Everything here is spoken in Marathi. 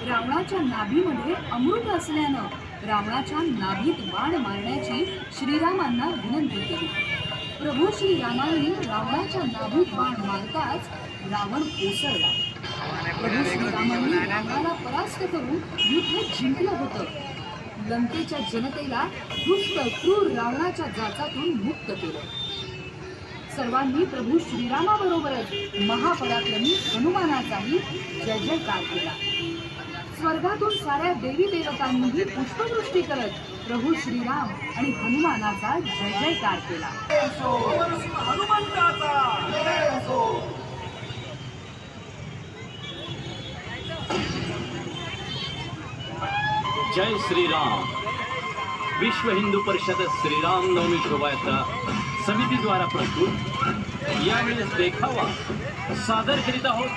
रावणाच्या नाभीमध्ये अमृत असल्यानं रावणाच्या नाभीत बाण मारण्याची श्रीरामांना विनंती केली। प्रभू श्रीरामांनी रावणाच्या नाभीत बाण मारताच रावण कोसळला। प्रभू श्रीरामांनी रावणाला परास्त करून युद्ध जिंकलं होतं। लंकेच्या जनतेला दुष्ट क्रूर रावणाच्या जाचातून मुक्त केलं। सर्वांनी प्रभू श्रीरामाबरोबरच महापराक्रमी हनुमानाचाही जय जयकार केला। स्वर्गातून साऱ्या देवी देवतांनीही पुष्पवृष्टी करत प्रभू श्रीराम आणि हनुमानाचा जय जयकार केला। जय श्रीराम। विश्व हिंदू परिषद श्रीराम नवमी शोभायात्रा समिती द्वारा प्रस्तुत यावेळेस देखावा सादर करीत आहोत।